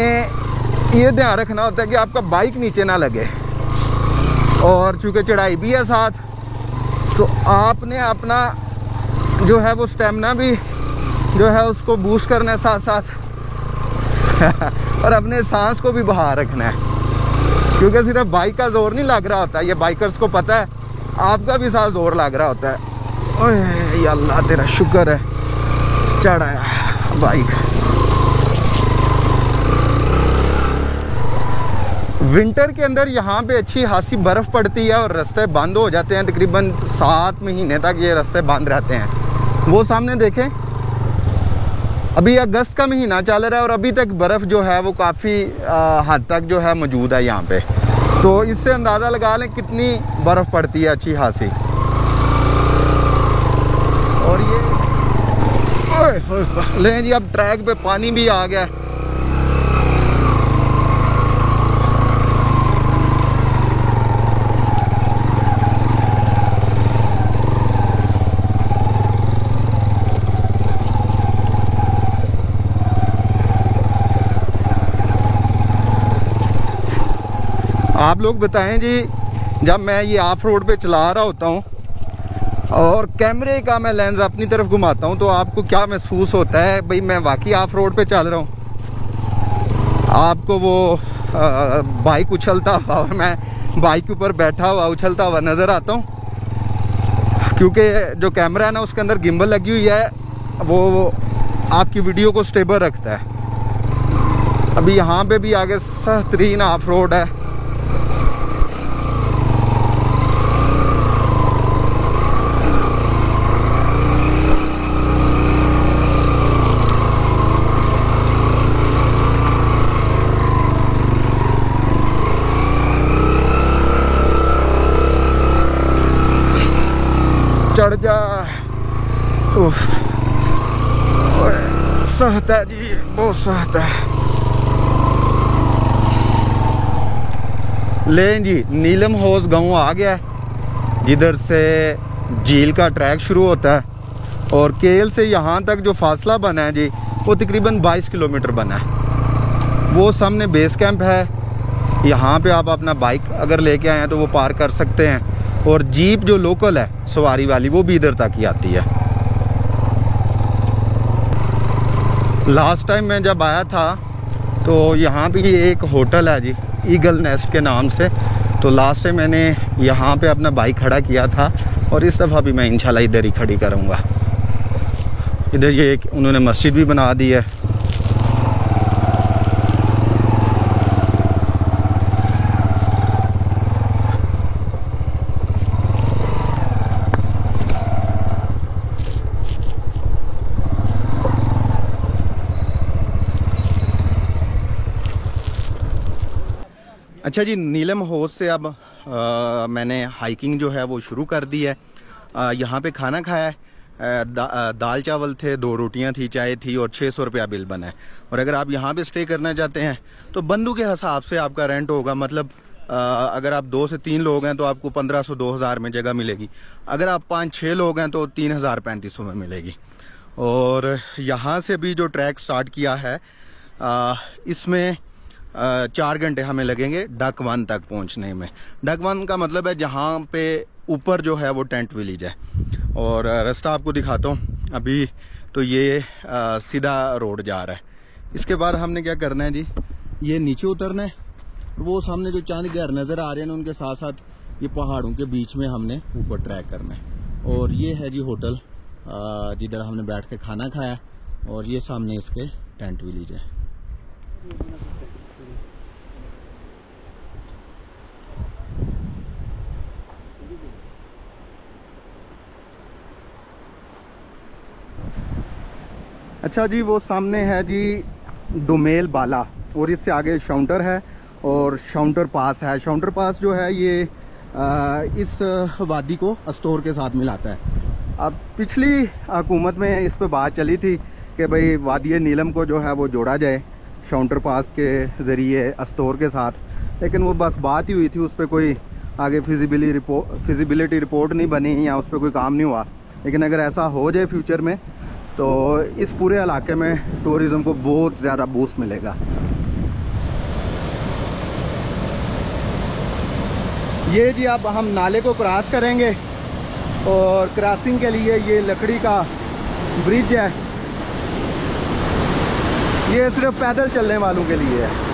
ये ध्यान रखना होता है कि आपका बाइक नीचे ना लगे, और चूँकि चढ़ाई भी है साथ, तो आपने अपना जो है वो स्टेमिना भी जो है उसको बूस्ट करना है साथ साथ और अपने सांस को भी बाहर रखना है, क्योंकि सिर्फ बाइक का जोर नहीं लग रहा होता, ये बाइकर्स को पता है, आपका भी साथ जोर लग रहा होता है। ओए या अल्लाह तेरा शुक्र है चढ़ाया बाइक। विंटर के अंदर यहाँ पे अच्छी खासी बर्फ़ पड़ती है और रास्ते बंद हो जाते हैं, तकरीबन 7 महीने तक ये रास्ते बंद रहते हैं। वो सामने देखें, अभी अगस्त का महीना चल रहा है और अभी तक बर्फ़ जो है वो काफ़ी हद तक जो है मौजूद है यहाँ पे। तो इससे अंदाज़ा लगा लें कितनी बर्फ़ पड़ती है अच्छी खासी। और ये लें जी, अब ट्रैक पे पानी भी आ गया। आप लोग बताएं जी, जब मैं ये ऑफ रोड पे चला रहा होता हूँ और कैमरे का मैं लेंस अपनी तरफ घुमाता हूँ, तो आपको क्या महसूस होता है? भाई मैं वाकई ऑफ रोड पे चल रहा हूँ। आपको वो बाइक उछलता हुआ और मैं बाइक के ऊपर बैठा हुआ उछलता हुआ नज़र आता हूँ, क्योंकि जो कैमरा है ना उसके अंदर गिम्बल लगी हुई है, वो आपकी वीडियो को स्टेबल रखता है। अभी यहाँ पे भी आगे सख्त-तरीन ऑफ रोड है। चढ़ जा, सख्त है जी, बहुत सख्त है। लें जी, नीलम हौज गांव आ गया है, जिधर से झील का ट्रैक शुरू होता है और केल से यहाँ तक जो फासला बना है जी वो तकरीबन 22 किलोमीटर बना है। वो सामने बेस कैंप है, यहाँ पे आप अपना बाइक अगर लेके आए हैं तो वो पार्क कर सकते हैं, और जीप जो लोकल है सवारी वाली वो भी इधर तक ही आती है। लास्ट टाइम मैं जब आया था तो यहाँ पे एक होटल है जी, ईगल नेस्ट के नाम से, तो लास्ट टाइम मैंने यहाँ पे अपना बाइक खड़ा किया था और इस दफ़ा भी मैं इंशाल्लाह इधर ही खड़ी करूँगा। इधर ये एक उन्होंने मस्जिद भी बना दी है। अच्छा जी, नीलम हौज से अब मैंने हाइकिंग जो है वो शुरू कर दी है। यहाँ पे खाना खाया है, दाल चावल थे, 2 रोटियां थी, चाय थी और 600 रुपया बिल बना है। और अगर आप यहाँ पे स्टे करना चाहते हैं तो बंदू के हिसाब से आपका रेंट होगा, मतलब अगर आप 2 से 3 लोग हैं तो आपको 1500-2000 में जगह मिलेगी। अगर आप 5-6 लोग हैं तो 3000-3500 में मिलेगी। और यहाँ से भी जो ट्रैक स्टार्ट किया है इसमें 4 घंटे हमें लगेंगे डक 1 तक पहुँचने में। डक 1 का मतलब है जहाँ पे ऊपर जो है वो टेंट विलेज है। और रास्ता आपको दिखाता हूँ। अभी तो ये सीधा रोड जा रहा है। इसके बाद हमने क्या करना है जी, ये नीचे उतरना है। वो सामने जो चांद घर नज़र आ रहे हैं उनके साथ साथ ये पहाड़ों के बीच में हमने ऊपर ट्रैक करना है। और ये है जी होटल जिधर हमने बैठ के खाना खाया। और ये सामने इसके टेंट विलेज है। अच्छा जी, वो सामने है जी डोमेल बाला और इससे आगे शाउंटर है और शाउंटर पास है। शाउंटर पास जो है ये इस वादी को अस्तोर के साथ मिलाता है। अब पिछली हुकूमत में इस पे बात चली थी कि भाई वादी नीलम को जो है वो जोड़ा जाए शाउंटर पास के ज़रिए अस्तोर के साथ, लेकिन वो बस बात ही हुई थी, उस पर कोई आगे फिजिबिलिटी रिपोर्ट नहीं बनी या उस पर कोई काम नहीं हुआ। लेकिन अगर ऐसा हो जाए फ्यूचर में तो इस पूरे इलाके में टूरिज़्म को बहुत ज़्यादा बूस्ट मिलेगा। ये जी अब हम नाले को क्रॉस करेंगे और क्रॉसिंग के लिए ये लकड़ी का ब्रिज है। ये सिर्फ पैदल चलने वालों के लिए है।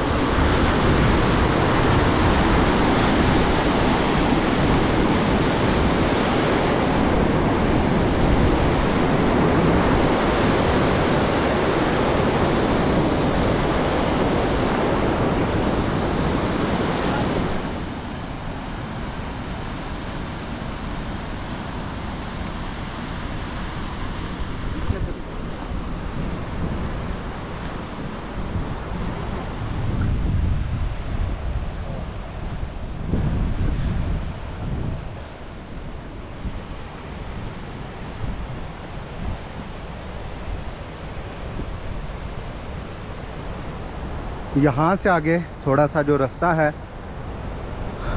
यहाँ से आगे थोड़ा सा जो रास्ता है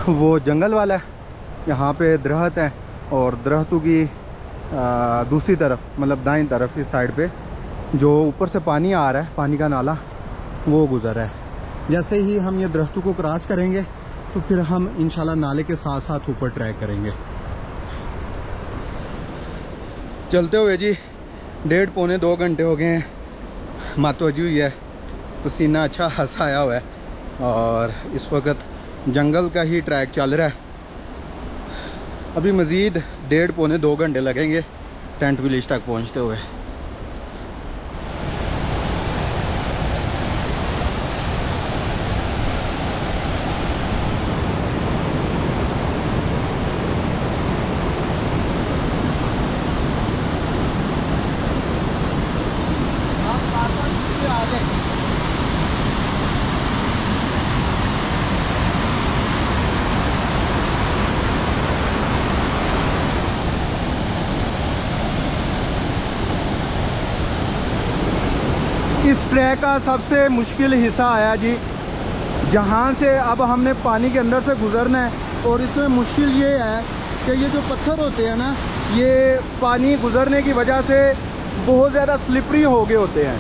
वो जंगल वाला है। यहाँ पे दरख्त हैं और दरख्तों की दूसरी तरफ, मतलब दाईं तरफ इस साइड पे जो ऊपर से पानी आ रहा है, पानी का नाला वो गुजर रहा है। जैसे ही हम ये दरख्तों को क्रॉस करेंगे तो फिर हम इंशाल्लाह नाले के साथ साथ ऊपर ट्रैक करेंगे। चलते हुए जी 1.5-2 घंटे हो गए हैं। मत वजी हुई है, पसीना अच्छा खासा आया हुआ है और इस वक्त जंगल का ही ट्रैक चल रहा है। अभी मज़ीद 1.5-2 घंटे लगेंगे टेंट विलेज तक पहुंचते हुए। इस ट्रैक का सबसे मुश्किल हिस्सा आया जी, जहाँ से अब हमने पानी के अंदर से गुजरना है। और इसमें मुश्किल ये है कि ये जो पत्थर होते हैं ना, ये पानी गुजरने की वजह से बहुत ज़्यादा स्लिपरी हो गए होते हैं,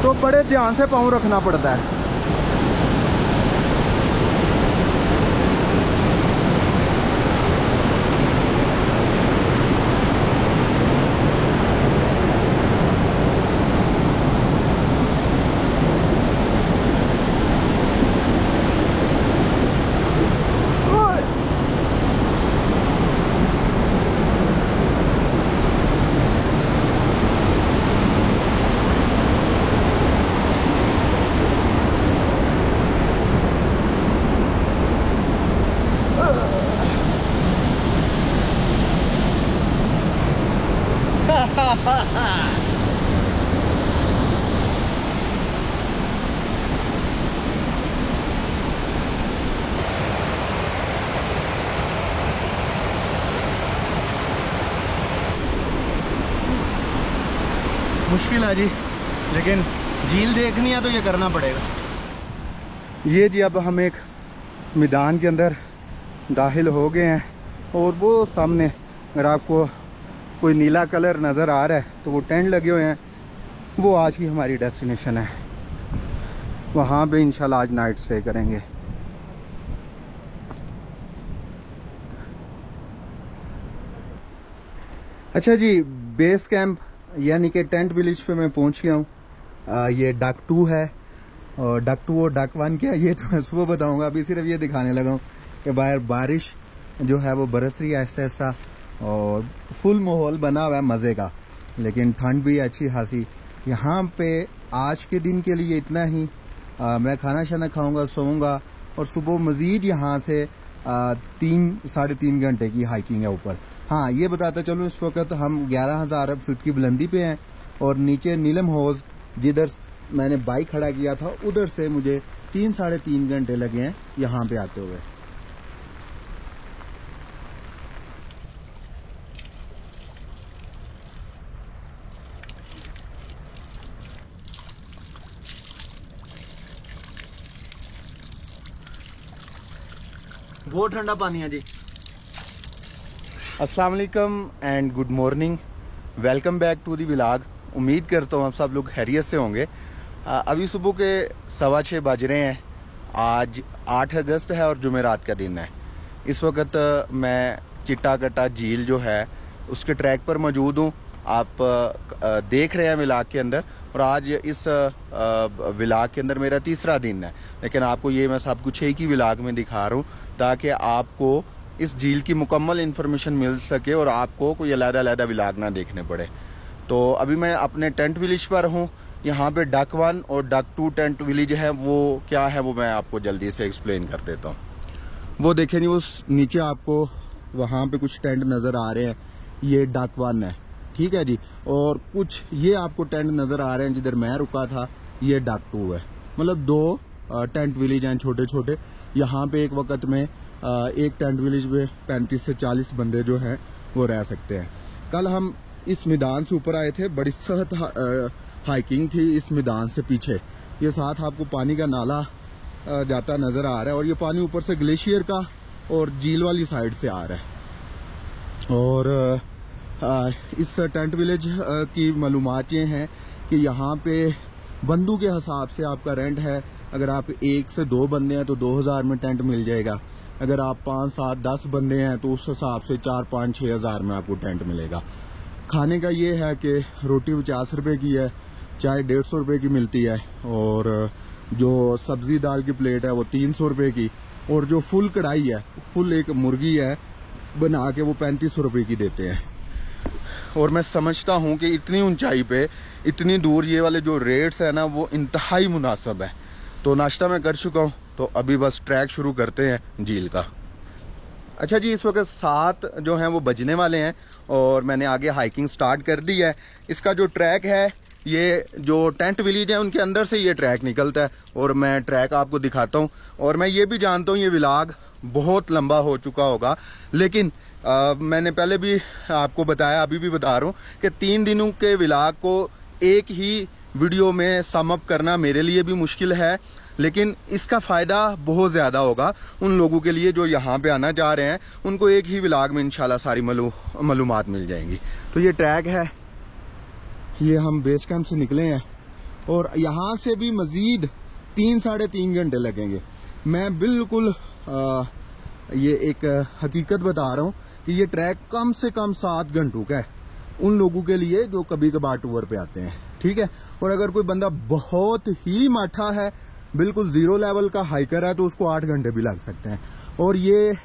तो बड़े ध्यान से पाँव रखना पड़ता है। मुश्किल है जी, लेकिन झील देखनी है तो ये करना पड़ेगा। ये जी अब हम एक मैदान के अंदर दाखिल हो गए हैं और वो सामने अगर आपको कोई नीला कलर नज़र आ रहा है तो वो टेंट लगे हुए हैं, वो आज की हमारी डेस्टिनेशन है। वहाँ पे इंशाल्लाह आज नाइट स्टे करेंगे। अच्छा जी, बेस कैंप यानी कि टेंट विलेज पे मैं पहुंच गया हूँ। ये डक 2 है और डक 2 और डक 1 क्या है ये तो मैं सुबह बताऊंगा। अभी सिर्फ ये दिखाने लगा हूँ कि बाहर बारिश जो है वो बरस रही है ऐसा ऐसा और फुल माहौल बना हुआ है मज़े का, लेकिन ठंड भी अच्छी खासी। यहाँ पे आज के दिन के लिए इतना ही। मैं खाना शाना खाऊंगा, सोऊंगा और सुबह मज़ीद यहाँ से 3-3.5 घंटे की हाइकिंग है ऊपर। हाँ, ये बताता चलूँ इस वक्त हम 11,000 फीट की बुलंदी पे हैं और नीचे नीलम हौज जिधर मैंने बाइक खड़ा किया था उधर से मुझे 3-3.5 घंटे लगे हैं यहाँ पे आते हुए। बहुत ठंडा पानी है जी। अस्सलाम वालेकुम and good morning, welcome back to the vlog. उम्मीद करता हूँ आप सब लोग खैरियत से होंगे। अभी सुबह के 6:15 बज रहे हैं। आज 8 अगस्त है और जुमेरात का दिन है। इस वक्त मैं चिट्टा कट्टा झील जो है उसके ट्रैक पर मौजूद हूँ। आप देख रहे हैं व्लॉग के अंदर, और आज इस व्लॉग के अंदर मेरा तीसरा दिन है, लेकिन आपको ये मैं सब कुछ एक ही व्लॉग में दिखा रहा हूँ ताकि आपको इस झील की मुकम्मल इन्फॉर्मेशन मिल सके और आपको कोई अलग-अलग व्लॉग ना देखने पड़े। तो अभी मैं अपने टेंट विलेज पर हूँ। यहाँ पे डक 1 और डक 2 टेंट विलेज है, वो क्या है वो मैं आपको जल्दी से एक्सप्लेन कर देता हूँ। वो देखें जी, उस नीचे आपको वहाँ पे कुछ टेंट नज़र आ रहे हैं, ये डक 1 है, ठीक है जी। और कुछ ये आपको टेंट नज़र आ रहे हैं जिधर मैं रुका था, ये डक 2 है। मतलब 2 टेंट विलेज हैं छोटे छोटे। यहाँ पे एक वक्त में एक टेंट विलेज में 35 से 40 बंदे जो हैं वो रह सकते हैं। कल हम इस मैदान से ऊपर आए थे, बड़ी सख्त हाइकिंग थी इस मैदान से पीछे। ये साथ आपको पानी का नाला जाता नज़र आ रहा है और ये पानी ऊपर से ग्लेशियर का और झील वाली साइड से आ रहा है। और इस टेंट विलेज की मालूमात ये हैं कि यहाँ पे बंदों के हिसाब से आपका रेंट है। अगर आप 1 से 2 बंदे हैं तो 2,000 में टेंट मिल जाएगा। अगर आप 5, 7, 10 बंदे हैं तो उस हिसाब से 4, 5, 6 हज़ार में आपको टेंट मिलेगा। खाने का ये है कि रोटी 50 रुपए की है, चाय 150 रुपए की मिलती है, और जो सब्जी दाल की प्लेट है वो 300 रुपए की, और जो फुल कढ़ाई है, फुल एक मुर्गी है बना के, वो 3500 रुपए की देते हैं। और मैं समझता हूँ कि इतनी ऊंचाई पे इतनी दूर ये वाले जो रेट्स है ना वो इंतहाई मुनासिब है। तो नाश्ता मैं कर चुका हूँ, तो अभी बस ट्रैक शुरू करते हैं झील का। अच्छा जी, इस वक्त 7 जो हैं वो बजने वाले हैं और मैंने आगे हाइकिंग स्टार्ट कर दी है। इसका जो ट्रैक है, ये जो टेंट विलेज है उनके अंदर से ये ट्रैक निकलता है और मैं ट्रैक आपको दिखाता हूँ। और मैं ये भी जानता हूँ ये व्लॉग बहुत लंबा हो चुका होगा, लेकिन मैंने पहले भी आपको बताया, अभी भी बता रहा हूँ कि 3 दिनों के व्लॉग को एक ही वीडियो में सम अप करना मेरे लिए भी मुश्किल है, लेकिन इसका फ़ायदा बहुत ज़्यादा होगा उन लोगों के लिए जो यहाँ पे आना चाह रहे हैं। उनको एक ही व्लॉग में इंशाल्लाह सारी मालूमात मिल जाएंगी। तो ये ट्रैक है, ये हम बेस कैंप से निकले हैं और यहाँ से भी मज़ीद 3-3.5 घंटे लगेंगे। मैं बिल्कुल ये एक हकीकत बता रहा हूँ कि ये ट्रैक कम से कम 7 घंटों का है उन लोगों के लिए जो कभी कभार टूर पे आते हैं, ठीक है। और अगर कोई बंदा बहुत ही माठा है, बिल्कुल 0 लेवल का हाइकर है, तो उसको 8 घंटे भी लग सकते हैं। और ये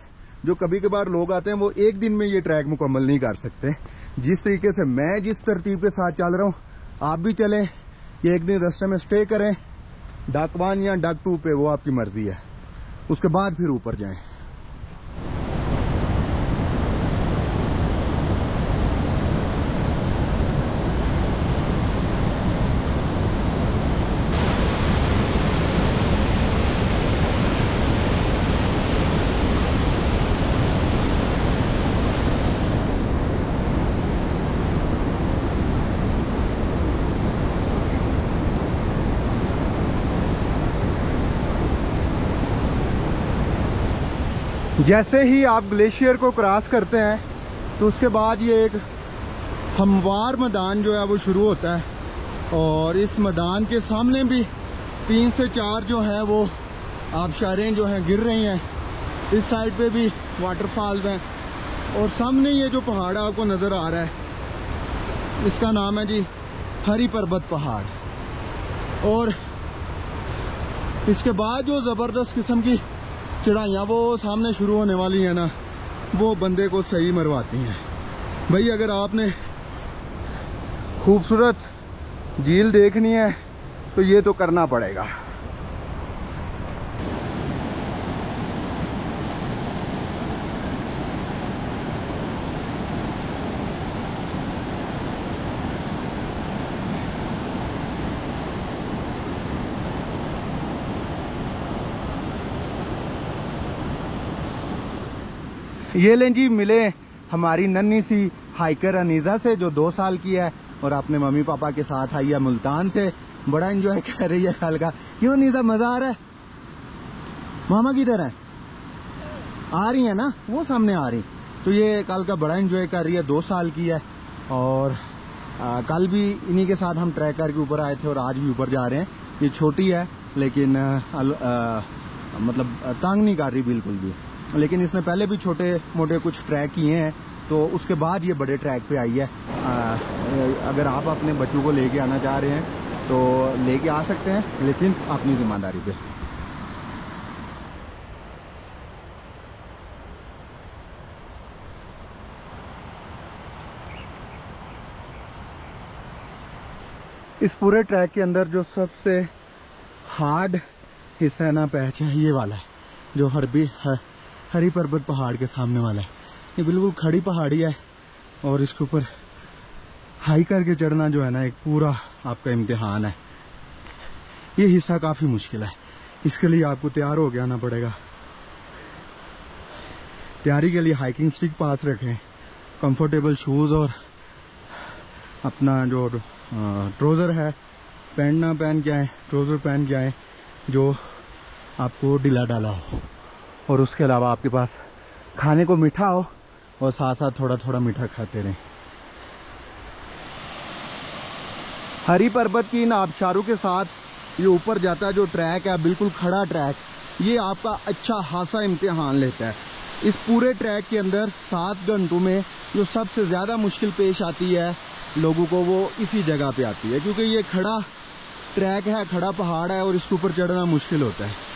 जो कभी कभार लोग आते हैं वो एक दिन में ये ट्रैक मुकम्मल नहीं कर सकते। जिस तरीके से मैं जिस तरतीब के साथ चल रहा हूँ, आप भी चलें कि एक दिन रास्ते में स्टे करें डक 1 या डक 2 पे, वो आपकी मर्जी है। उसके बाद फिर ऊपर जाएं। जैसे ही आप ग्लेशियर को क्रॉस करते हैं तो उसके बाद ये एक हमवार मैदान जो है वो शुरू होता है, और इस मैदान के सामने भी 3 से 4 जो है वो आबशारें जो हैं गिर रही हैं। इस साइड पे भी वाटरफॉल्स हैं, और सामने ये जो पहाड़ आपको नज़र आ रहा है इसका नाम है जी हरी पर्वत पहाड़। और इसके बाद जो ज़बरदस्त किस्म की चढ़ाइयाँ वो सामने शुरू होने वाली हैं ना, वो बंदे को सही मरवाती हैं। भाई अगर आपने खूबसूरत झील देखनी है तो ये तो करना पड़ेगा। ये लें जी, मिले हमारी नन्ही सी हाइकर अनीज़ा से जो 2 साल की है और अपने मम्मी पापा के साथ आई है मुल्तान से। बड़ा एंजॉय कर रही है कल का। क्यों अनीज़ा, मजा आ रहा है? मामा किधर है? आ रही है ना, वो सामने आ रही। तो ये कल का बड़ा एंजॉय कर रही है, 2 साल की है। और कल भी इन्हीं के साथ हम ट्रैक करके ऊपर आए थे और आज भी ऊपर जा रहे हैं। ये छोटी है लेकिन मतलब तंग नहीं कर रही बिल्कुल भी, लेकिन इसने पहले भी छोटे मोटे कुछ ट्रैक किए हैं तो उसके बाद ये बड़े ट्रैक पे आई है। अगर आप अपने बच्चों को लेके आना चाह रहे हैं तो लेके आ सकते हैं, लेकिन अपनी जिम्मेदारी पे। इस पूरे ट्रैक के अंदर जो सबसे हार्ड हिस्सा है ना, पैच है ये वाला है जो हरी पर्वत पहाड़ के सामने वाला है। ये बिल्कुल खड़ी पहाड़ी है और इसके ऊपर हाई करके चढ़ना जो है ना एक पूरा आपका इम्तिहान है। ये हिस्सा काफ़ी मुश्किल है, इसके लिए आपको तैयार हो के आना पड़ेगा। तैयारी के लिए हाइकिंग स्टिक पास रखें, कंफर्टेबल शूज़ और अपना जो ट्राउज़र है, पैंट ना पहन के आए, ट्राउज़र पहन के आए जो आपको ढीला डाला हो, और उसके अलावा आपके पास खाने को मीठा हो और साथ साथ थोड़ा थोड़ा मीठा खाते रहें। हरी पर्वत की इन आबशारों के साथ ये ऊपर जाता है जो ट्रैक है, बिल्कुल खड़ा ट्रैक, ये आपका अच्छा खासा इम्तिहान लेता है। इस पूरे ट्रैक के अंदर 7 घंटों में जो सबसे ज़्यादा मुश्किल पेश आती है लोगों को, वो इसी जगह पे आती है, क्योंकि ये खड़ा ट्रैक है, खड़ा पहाड़ है और इसके ऊपर चढ़ना मुश्किल होता है।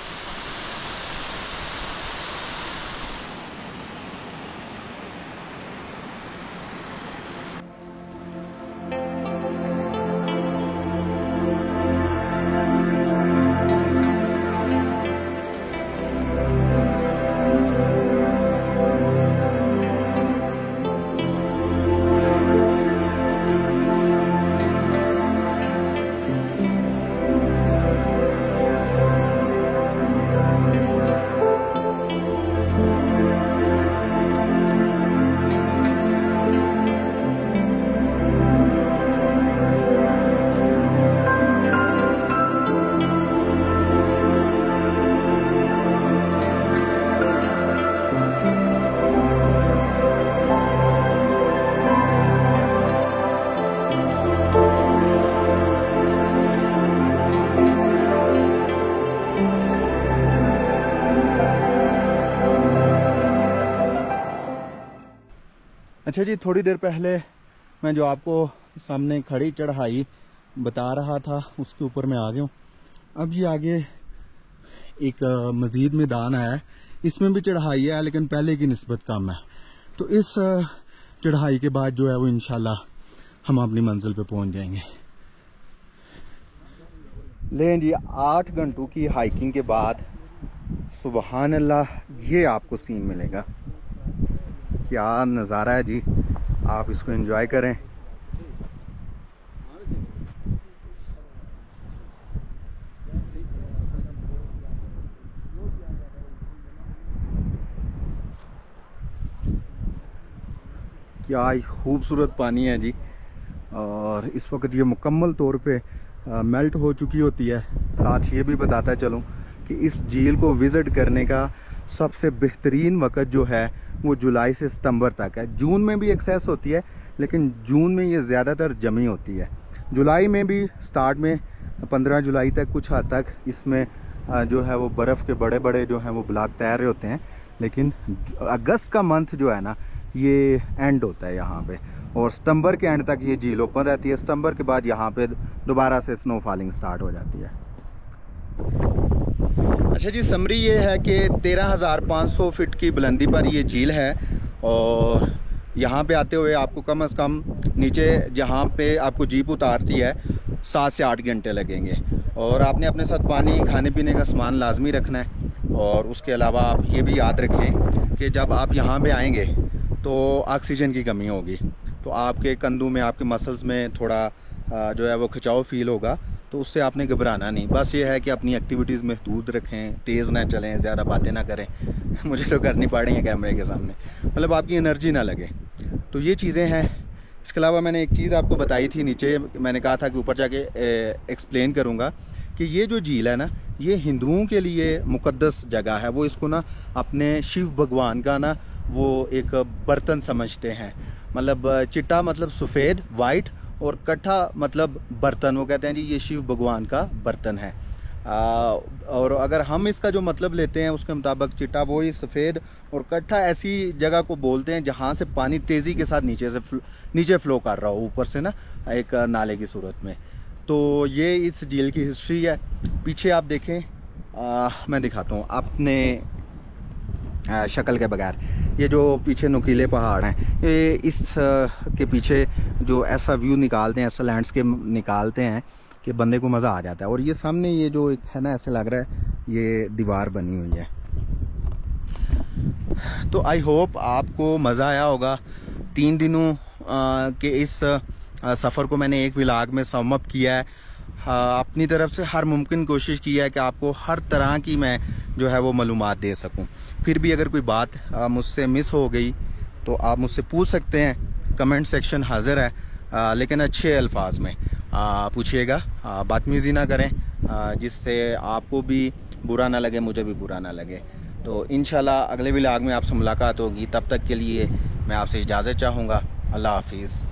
अच्छा जी, थोड़ी देर पहले मैं जो आपको सामने खड़ी चढ़ाई बता रहा था उसके ऊपर मैं आ गया हूँ। अब ये आगे एक मजीद मैदान है, इसमें भी चढ़ाई है लेकिन पहले की निस्बत कम है। तो इस चढ़ाई के बाद जो है वो इंशाल्लाह हम अपनी मंजिल पे पहुंच जाएंगे। लें जी, 8 घंटों की हाइकिंग के बाद सुबहान अल्लाह ये आपको सीन मिलेगा। क्या नज़ारा है जी, आप इसको एंजॉय करें। क्या खूबसूरत पानी है जी, और इस वक्त ये मुकम्मल तौर पे मेल्ट हो चुकी होती है। साथ ये भी बताता चलूँ कि इस झील को विज़िट करने का सबसे बेहतरीन वक्त जो है वो जुलाई से सितंबर तक है। जून में भी एक्सेस होती है, लेकिन जून में ये ज़्यादातर जमी होती है। जुलाई में भी स्टार्ट में 15 जुलाई तक कुछ हद तक इसमें जो है वो बर्फ़ के बड़े बड़े जो हैं वो ब्लॉक तैर रहे होते हैं। लेकिन अगस्त का मंथ जो है ना, ये एंड होता है यहाँ पे, और सितंबर के एंड तक ये झील ओपन रहती है। सितंबर के बाद यहाँ पे दोबारा से स्नो फॉलिंग स्टार्ट हो जाती है। अच्छा जी, समरी ये है कि 13,500 फीट की बुलंदी पर ये झील है, और यहाँ पे आते हुए आपको कम से कम नीचे जहाँ पे आपको जीप उतारती है 7 से 8 घंटे लगेंगे। और आपने अपने साथ पानी, खाने पीने का सामान लाजमी रखना है। और उसके अलावा आप ये भी याद रखें कि जब आप यहाँ पे आएंगे तो ऑक्सीजन की कमी होगी, तो आपके कंधों में, आपके मसल्स में थोड़ा जो है वो खिंचाव फील होगा। तो उससे आपने घबराना नहीं। बस ये है कि अपनी एक्टिविटीज़ महदूद रखें, तेज़ ना चलें, ज़्यादा बातें ना करें। मुझे तो करनी पड़ रही हैं कैमरे के सामने, मतलब आपकी एनर्जी ना लगे। तो ये चीज़ें हैं। इसके अलावा मैंने एक चीज़ आपको बताई थी नीचे, मैंने कहा था कि ऊपर जाके एक्सप्लेन करूँगा कि ये जो झील है ना, ये हिंदुओं के लिए मुक़द्दस जगह है। वो इसको ना अपने शिव भगवान का ना वो एक बर्तन समझते हैं। मतलब चिट्टा मतलब सफ़ेद, वाइट, और कट्ठा मतलब बर्तन। वो कहते हैं जी ये शिव भगवान का बर्तन है। और अगर हम इसका जो मतलब लेते हैं उसके मुताबिक चिट्टा वही सफ़ेद, और कट्ठा ऐसी जगह को बोलते हैं जहाँ से पानी तेज़ी के साथ नीचे फ़्लो कर रहा हो, ऊपर से ना एक नाले की सूरत में। तो ये इस झील की हिस्ट्री है। पीछे आप देखें, मैं दिखाता हूँ अपने शक्ल के बगैर। ये जो पीछे नुकीले पहाड़ हैं, ये इस के पीछे जो ऐसा व्यू निकालते हैं, ऐसा लैंडस्केप निकालते हैं कि बंदे को मज़ा आ जाता है। और ये सामने ये जो एक है ना, ऐसे लग रहा है ये दीवार बनी हुई है। तो आई होप आपको मज़ा आया होगा। 3 दिनों के इस सफ़र को मैंने एक व्लॉग में सम अप किया है। अपनी तरफ से हर मुमकिन कोशिश की है कि आपको हर तरह की मैं जो है वो मालूमात दे सकूं। फिर भी अगर कोई बात मुझसे मिस हो गई तो आप मुझसे पूछ सकते हैं, कमेंट सेक्शन हाज़िर है। लेकिन अच्छे अल्फाज में पूछिएगा, बदतमीज़ी ना करें, जिससे आपको भी बुरा ना लगे, मुझे भी बुरा ना लगे। तो इंशाल्लाह अगले व्लॉग में आपसे मुलाकात होगी। तब तक के लिए मैं आपसे इजाज़त चाहूँगा। अल्लाह हाफिज़।